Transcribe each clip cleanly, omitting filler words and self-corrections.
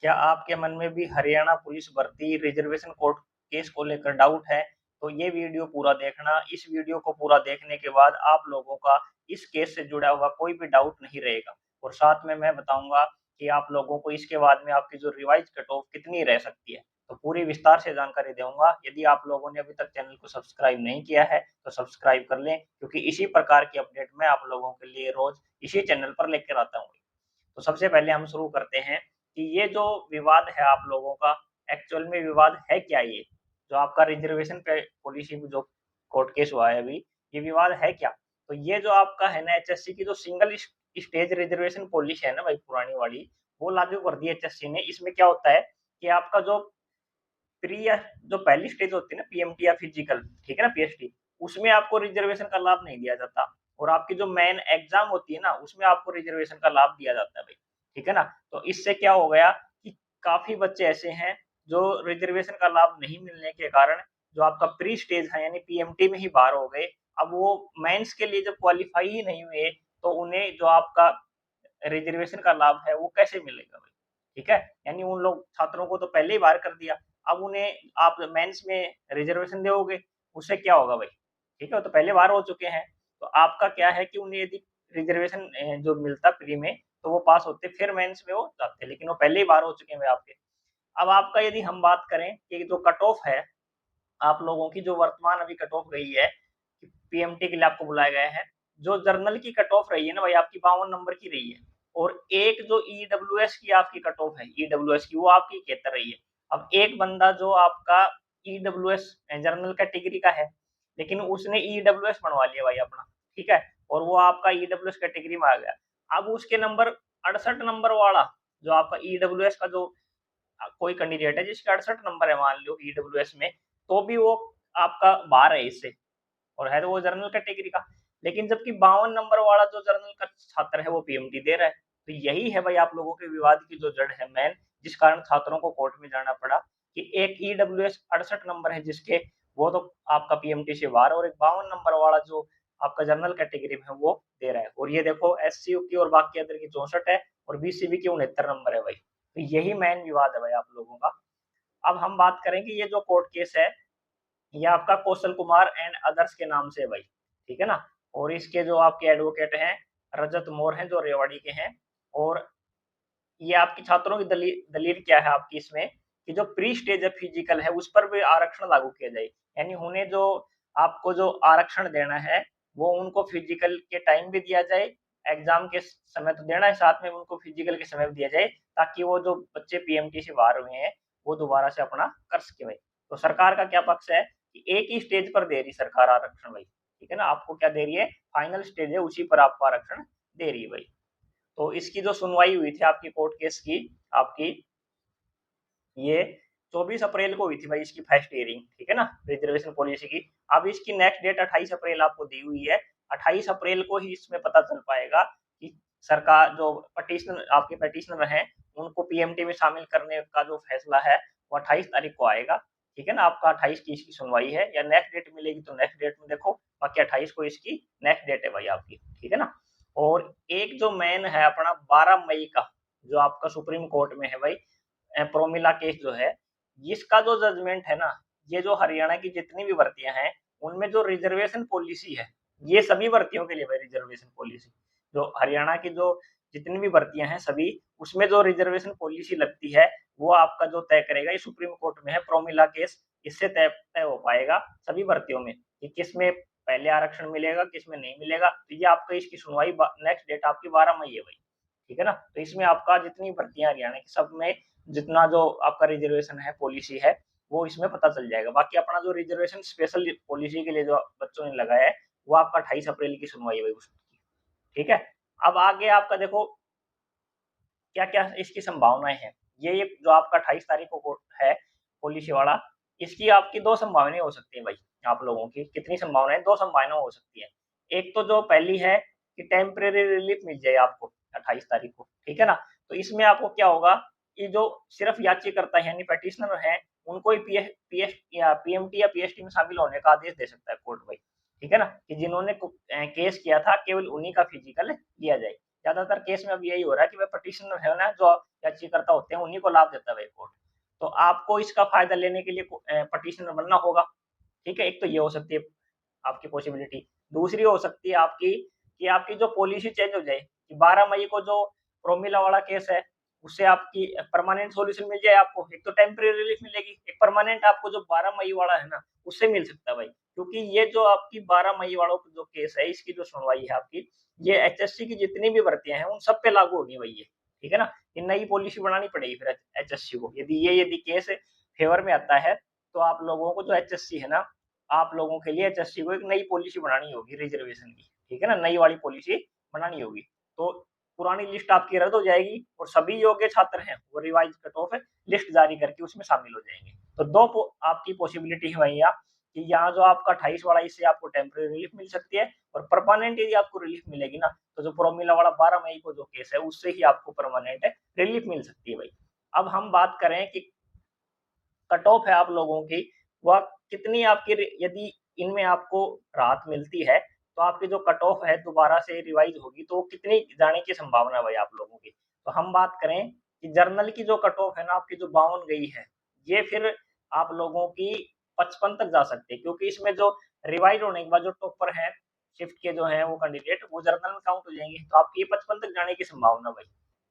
क्या आपके मन में भी हरियाणा पुलिस भर्ती रिजर्वेशन कोर्ट केस को लेकर डाउट है? तो ये वीडियो पूरा देखना। इस वीडियो को पूरा देखने के बाद आप लोगों का इस केस से जुड़ा हुआ कोई भी डाउट नहीं रहेगा और साथ में मैं बताऊंगा कि आप लोगों को इसके बाद में आपकी जो रिवाइज कट ऑफ कितनी रह सकती है। तो पूरी विस्तार से जानकारी दूंगा। यदि आप लोगों ने अभी तक चैनल को सब्सक्राइब नहीं किया है तो सब्सक्राइब कर लें, क्योंकि इसी प्रकार की अपडेट मैं आप लोगों के लिए रोज इसी चैनल पर लेकर आता हूँ। तो सबसे पहले हम शुरू करते हैं कि ये जो विवाद है आप लोगों का, एक्चुअल में विवाद है क्या? ये जो आपका रिजर्वेशन पे पॉलिसी जो कोर्ट केस हुआ है अभी, ये विवाद है क्या? तो ये जो आपका है ना एचएससी की जो सिंगल स्टेज रिजर्वेशन पॉलिसी है ना भाई, पुरानी वाली, वो लागू कर दी एचएससी ने। इसमें क्या होता है कि आपका जो प्री या जो पहली स्टेज होती है ना, पीएमटी या फिजिकल, ठीक है ना, पीएसटी, उसमें आपको रिजर्वेशन का लाभ नहीं दिया जाता और आपकी जो मेन एग्जाम होती है ना, उसमें आपको रिजर्वेशन का लाभ दिया जाता है भाई, ठीक है ना। तो इससे क्या हो गया कि काफी बच्चे ऐसे हैं जो रिजर्वेशन का लाभ नहीं मिलने के कारण जो आपका प्री स्टेज है यानी पीएमटी में ही बाहर हो गए। अब वो मेंस के लिए जब क्वालिफाई ही नहीं हुए तो उन्हें जो आपका रिजर्वेशन का लाभ है वो कैसे मिलेगा भाई, ठीक है। यानी उन लोग छात्रों को तो पहले ही बाहर कर दिया, अब उन्हें आप मेंस में रिजर्वेशन दोगे, उससे क्या होगा भाई, ठीक है। तो पहले बाहर हो चुके हैं, तो आपका क्या है कि उन्हें यदि रिजर्वेशन जो मिलता प्री में तो वो पास होते, फिर मेंस में वो जाते, लेकिन वो पहले ही बाहर हो चुके हैं आपके। अब आपका यदि हम बात करें कि जो कट ऑफ है आप लोगों की, जो वर्तमान अभी कट ऑफ गई है, पीएमटी के लिए आपको बुलाया गया है, जो जर्नल की कट ऑफ रही है ना भाई, आपकी 52 नंबर की रही है। और एक जो ईडब्ल्यूएस की आपकी कट ऑफ है, ईडब्ल्यूएस की, वो आपकी 71 रही है। अब एक बंदा जो आपका ईडब्ल्यूएस जर्नल कैटेगरी का है, लेकिन उसने ईडब्ल्यूएस बनवा लिया भाई अपना, ठीक है, और वो आपका ईडब्ल्यूएस कैटेगरी में आ गया। अब उसके नंबर 68 नंबर वाला, जो आपका ईडब्ल्यूएस का जो कोई कैंडिडेट है जिसके 68 नंबर है मान लो ईडब्ल्यूएस में, तो भी वो आपका बाहर है इससे, और है तो वो जनरल कैटेगरी का। लेकिन जबकि 52 नंबर वाला जो जनरल का छात्र है वो पीएमटी दे रहा है। तो यही है भाई आप लोगों के विवाद की जो जड़ है मेन, जिस कारण छात्रों को कोर्ट में जाना पड़ा कि एक ईडब्ल्यूएस 68 नंबर है जिसके, वो तो आपका पीएमटी से बाहर, और एक 52 नंबर वाला जो आपका जनरल कैटेगरी में है वो दे रहा है। और ये देखो एस की और बाकी अदर की 64 है और बीसीबी की 69 नंबर है भाई। तो यही मेन विवाद है भाई आप लोगों का। अब हम बात करें कि ये जो कोर्ट केस है ये आपका कौशल कुमार एंड अदर्स के नाम से है भाई, ठीक है ना। और इसके जो आपके एडवोकेट हैं रजत मोर हैं जो रेवाड़ी के हैं। और ये आपकी छात्रों की दलील क्या है आपकी इसमें कि जो प्री स्टेज है फिजिकल है उस पर भी आरक्षण लागू किया जाए, यानी उन्हें जो आपको जो आरक्षण देना है वो उनको फिजिकल के टाइम भी दिया जाए, एग्जाम के समय तो देना है, साथ में उनको फिजिकल के समय भी दिया जाए, ताकि वो जो बच्चे पीएमटी से बाहर हुए हैं वो दोबारा से अपना कर सके भाई। तो सरकार का क्या पक्ष है कि एक ही स्टेज पर दे रही सरकार आरक्षण भाई, ठीक है ना, आपको क्या दे रही है, फाइनल स्टेज है उसी पर आपको आरक्षण दे रही है भाई। तो इसकी जो सुनवाई हुई थी आपकी कोर्ट केस की, आपकी ये 24 अप्रैल को हुई थी भाई इसकी फर्स्ट हियरिंग, ठीक है ना, रिजर्वेशन पॉलिसी की। अब इसकी नेक्स्ट डेट 28 अप्रैल आपको दी हुई है। 28 अप्रैल को ही इसमें पता चल पाएगा कि सरकार जो पटिशनर आपके पटिशनर हैं उनको पीएमटी में शामिल करने का जो फैसला है वो 28 तारीख को आएगा, ठीक है ना। आपका 28 की इसकी सुनवाई है, या नेक्स्ट डेट मिलेगी तो नेक्स्ट डेट में देखो, बाकी 28 को इसकी नेक्स्ट डेट है भाई आपकी, ठीक है ना। और एक जो मेन है अपना 12 मई का, जो आपका सुप्रीम कोर्ट में है भाई, प्रोमिला केस जो है, इसका जो जजमेंट है ना, ये जो हरियाणा की जितनी भी भर्तियां हैं उनमें जो रिजर्वेशन पॉलिसी है, ये सभी भर्तियों के लिए भाई रिजर्वेशन पॉलिसी, जो हरियाणा की जो जितनी भी भर्तियां हैं सभी, उसमें जो रिजर्वेशन पॉलिसी लगती है वो आपका जो तय करेगा, ये सुप्रीम कोर्ट में है प्रोमिला केस, इससे तय तय हो पाएगा सभी भर्तियों में कि किस में पहले आरक्षण मिलेगा किस में नहीं मिलेगा। तो ये आपका इसकी सुनवाई नेक्स्ट डेट आपकी 12 मई है भाई, ठीक है ना। तो इसमें आपका जितनी भर्तियां हरियाणा की सब में जितना जो आपका रिजर्वेशन है पॉलिसी है वो इसमें पता चल जाएगा। बाकी अपना जो रिजर्वेशन स्पेशल पॉलिसी के लिए जो बच्चों ने लगाया है वो आपका 28 अप्रैल की सुनवाई है उसकी, ठीक है। अब आगे आपका देखो क्या क्या इसकी संभावनाएं हैं। ये जो आपका 28 तारीख को है पॉलिसी वाला, इसकी आपकी दो संभावनाएं हो सकती है भाई। आप लोगों की कितनी संभावनाएं, दो संभावनाएं हो सकती है। एक तो जो पहली है कि टेम्परेरी रिलीफ मिल जाए आपको 28 तारीख को, ठीक है ना। तो इसमें आपको क्या होगा कि जो सिर्फ याचिकर्ता है यानी पेटिशनर है उनको ही पीएस या पीएमटी या पीएसटी में शामिल होने का आदेश दे सकता है कोर्ट भाई, ठीक है ना, कि जिन्होंने केस किया था केवल उन्हीं का फिजिकल लिया जाए। ज्यादातर केस में अब यही हो रहा है कि भाई पटिशनर है ना, जो याचिकाकर्ता होते हैं, उन्हीं को लाभ देता है भाई कोर्ट। तो आपको इसका फायदा लेने के लिए पटिशनर बनना होगा। ठीक है, एक तो ये हो सकती है आपकी पॉसिबिलिटी। दूसरी हो सकती है आपकी कि आपकी जो पॉलिसी चेंज हो जाए कि 12 मई को जो प्रोमिला वाला केस है, उससे आपकी परमानेंट सॉल्यूशन मिल जाए आपको। एक तो टेम्परेरी रिलीफ मिलेगी, एक परमानेंट आपको जो 12 मई वाला है ना, उससे मिल सकता है भाई। क्योंकि ये जो आपकी 12 मई वालों की जो केस है, इसकी जो सुनवाई है आपकी, ये एचएससी की जितनी भी भर्तियाँ हैं, उन सब पे लागू होगी भाई ये। ठीक है ना? ये नई पॉलिसी बनानी पड़ेगी फिर एचएससी को। यदि केस फेवर में आता है, तो आप लोगों को जो एचएससी है ना, आप लोगों के लिए एचएससी को एक नई पॉलिसी बनानी होगी रिजर्वेशन की। ठीक है ना? नई वाली पॉलिसी बनानी होगी। तो पुरानी लिस्ट आपकी रद्द हो जाएगी और सभी योग्य छात्र हैं वो रिवाइज कट ऑफ लिस्ट जारी करके उसमें शामिल हो जाएंगे। तो दो आपकी पॉसिबिलिटी है भैया कि यहाँ जो आपका 28 वाला, इससे आपको टेम्परेरी रिलीफ मिल सकती है, और परमानेंट यदि आपको रिलीफ मिलेगी ना, तो जो प्रोमिला वाला 12 मई को जो केस है, उससे ही आपको परमानेंट रिलीफ मिल सकती है भाई। अब हम बात करें कि कट ऑफ है आप लोगों की, वह कितनी आपकी, यदि इनमें आपको राहत मिलती है, तो आपकी जो कट ऑफ है दोबारा से रिवाइज होगी, तो कितनी जाने की संभावना है भाई आप लोगों की। तो हम बात करें कि जर्नल की जो कट ऑफ है ना आपकी, जो 52 गई है, ये फिर आप लोगों की 55 तक जा सकती है, क्योंकि इसमें जो रिवाइज होने के बाद जो टॉपर है शिफ्ट के जो है वो कैंडिडेट, वो जर्नल में काउंट हो जाएंगे। तो आपकी 55 तक जाने की संभावना भाई,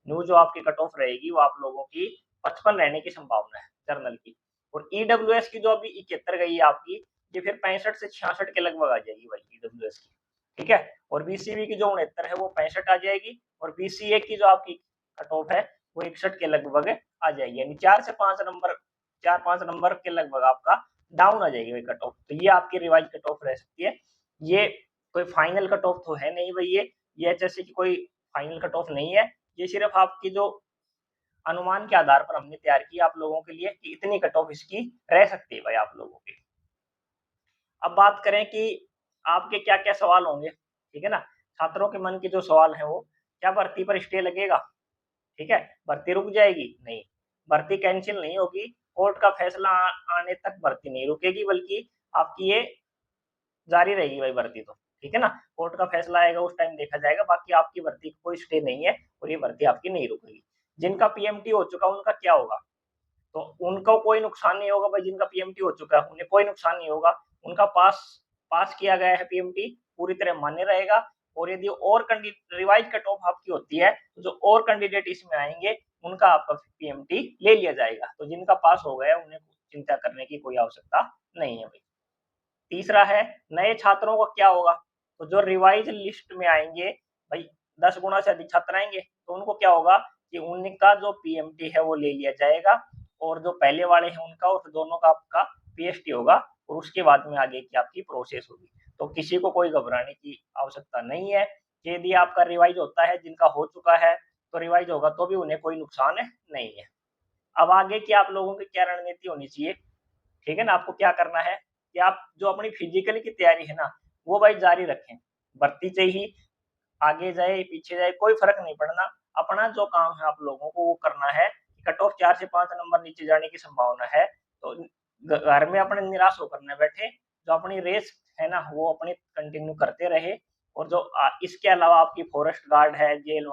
न्यू जो आपकी कट ऑफ रहेगी, वो आप लोगों की 55 रहने की संभावना है जर्नल की। और ईडब्ल्यूएस की जो अभी 71 गई है आपकी, ये फिर 65 से 66 के लगभग आ जाएगी भाई ईडब्ल्यूएस की। ठीक है? और बीसीबी की जो 69 है, वो 65 आ जाएगी। और बीसीए की जो आपकी कट ऑफ है, वो 61 के लगभग आ जाएगी। यानी 4-5 नंबर के लगभग आपका डाउन आ जाएगी भाई कट ऑफ। तो ये आपकी रिवाइज कट ऑफ रह सकती है। ये कोई फाइनल कट ऑफ तो है नहीं भाई, ये एचएससी की कोई फाइनल कट ऑफ नहीं है। ये सिर्फ आपकी जो अनुमान के आधार पर हमने तैयार की आप लोगों के लिए कि इतनी कट ऑफ इसकी रह सकती है भाई आप लोगों की। अब बात करें कि आपके क्या क्या सवाल होंगे। ठीक है ना? छात्रों के मन के जो सवाल है, वो क्या भर्ती पर स्टे लगेगा? ठीक है, भर्ती रुक जाएगी? नहीं, भर्ती कैंसिल नहीं होगी। कोर्ट का फैसला आने तक भर्ती नहीं रुकेगी, बल्कि आपकी ये जारी रहेगी भाई भर्ती। तो ठीक है ना, कोर्ट का फैसला आएगा उस टाइम देखा जाएगा। बाकी आपकी भर्ती कोई स्टे नहीं है और ये भर्ती आपकी नहीं रुकेगी। जिनका पीएमटी हो चुका उनका क्या होगा? तो उनको कोई नुकसान नहीं होगा भाई। जिनका पीएमटी हो चुका है उन्हें कोई नुकसान नहीं होगा। उनका पास किया गया है पीएमटी, पूरी तरह मान्य रहेगा। और यदि और रिवाइज कट ऑफ आपकी होती है, तो जो और कैंडिडेट इसमें आएंगे, उनका आपका पीएमटी ले लिया जाएगा। तो जिनका पास हो गया उन्हें चिंता करने की कोई आवश्यकता नहीं है भाई। तीसरा है, नए छात्रों का क्या होगा? तो जो रिवाइज लिस्ट में आएंगे भाई, 10 गुना से अधिक छात्र आएंगे, तो उनको क्या होगा कि उनका जो पीएमटी है वो ले लिया जाएगा। और जो पहले वाले हैं उनका, और दोनों का आपका पीएसटी होगा। और उसके बाद में आगे की आपकी प्रोसेस होगी। तो किसी को कोई घबराने की आवश्यकता नहीं है। यदि आपका रिवाइज होता है, जिनका हो चुका है तो रिवाइज होगा, तो भी उन्हें कोई नुकसान नहीं है। अब आगे की आप लोगों की क्या रणनीति होनी चाहिए? ठीक है ना? आपको क्या करना है कि आप जो अपनी फिजिकल की तैयारी है ना, वो भाई जारी रखें। भर्ती से ही आगे जाए पीछे जाए कोई फर्क नहीं पड़ना। अपना जो काम है आप लोगों को वो करना है। कट ऑफ 4 से 5 नंबर नीचे जाने की संभावना है, तो घर में अपने निराश होकर न बैठे। जो अपनी रेस है ना, वो अपनी कंटिन्यू करते रहे। और जो इसके अलावा आपकी फॉरेस्ट गार्ड है, जेल,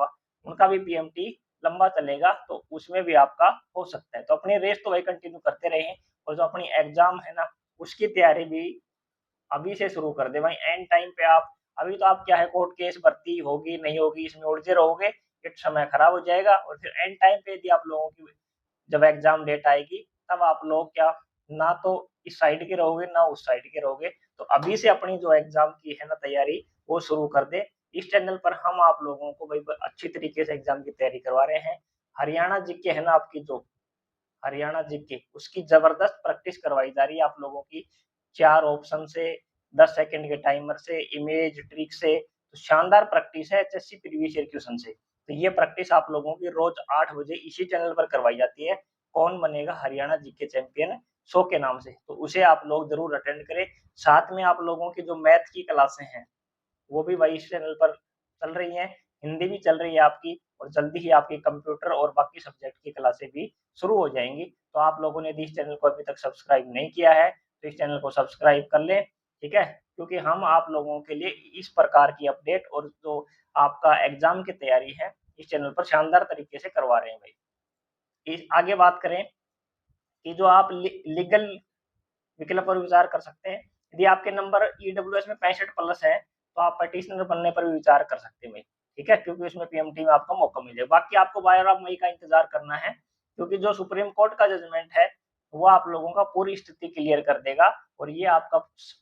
उनका भी पीएमटी लंबा चलेगा, तो उसमें भी आपका हो सकता है। तो अपनी रेस तो वही कंटिन्यू करते रहे। और जो अपनी एग्जाम है ना, उसकी तैयारी भी अभी से शुरू कर दे भाई। एंड टाइम पे आप, अभी तो आप क्या है, कोर्ट केस भर्ती होगी नहीं होगी इसमें उलझे रहोगे, एक समय खराब हो जाएगा। और फिर एंड टाइम पे यदि आप लोगों की जब एग्जाम डेट आएगी, तब आप लोग क्या, ना तो इस साइड के रहोगे ना उस साइड के रहोगे। तो अभी से अपनी जो एग्जाम की है ना तैयारी, वो शुरू कर दे। इस चैनल पर हम आप लोगों को भाई अच्छी तरीके से एग्जाम की तैयारी करवा रहे हैं। हरियाणा जीके है ना आपकी, जो हरियाणा जीके, उसकी जबरदस्त प्रैक्टिस करवाई जा रही है आप लोगों की। 4 ऑप्शन से, 10 सेकंड के टाइमर से, इमेज ट्रिक से, तो शानदार प्रैक्टिस है एचएससी प्रीवियस ईयर क्वेश्चन से। तो ये प्रैक्टिस आप लोगों की रोज 8 बजे इसी चैनल पर करवाई जाती है। कौन बनेगा हरियाणा जीके चैंपियन शो के नाम से, तो उसे आप लोग जरूर अटेंड करें। साथ में आप लोगों की जो मैथ की क्लासें हैं, वो भी भाई इस चैनल पर चल रही हैं। हिंदी भी चल रही है आपकी, और जल्दी ही आपकी कंप्यूटर और बाकी सब्जेक्ट की क्लासें भी शुरू हो जाएंगी। तो आप लोगों ने यदि इस चैनल को अभी तक सब्सक्राइब नहीं किया है, तो इस चैनल को सब्सक्राइब कर लें। ठीक है? क्योंकि हम आप लोगों के लिए इस प्रकार की अपडेट और जो आपका एग्जाम की तैयारी है इस चैनल पर शानदार तरीके से करवा रहे हैं भाई। आगे बात करें कि जो आप लीगल विकल्प पर विचार कर सकते हैं। यदि आपके नंबर ईडब्ल्यूएस में 65 प्लस है तो आप पटिशनर बनने पर भी विचार कर सकते हैं भाई, ठीक है, क्योंकि उसमें पीएमटी में आपका मौका मिलेगा। बाकी आपको 12 मई का इंतजार करना है, क्योंकि जो सुप्रीम कोर्ट का जजमेंट है वो आप लोगों का पूरी स्थिति क्लियर कर देगा और ये आपका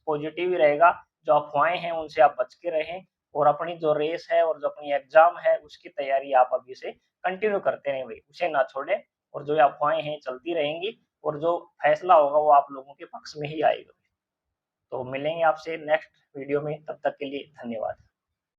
पॉजिटिव ही रहेगा। जो अफवाहें हैं उनसे आप बच के रहें और अपनी जो रेस है और जो अपनी एग्जाम है उसकी तैयारी आप अभी से कंटिन्यू करते रहें भाई, उसे ना छोड़ें। और जो अफवाहें हैं चलती रहेंगी और जो फैसला होगा वो आप लोगों के पक्ष में ही आएगा। तो मिलेंगे आपसे नेक्स्ट वीडियो में, तब तक के लिए धन्यवाद।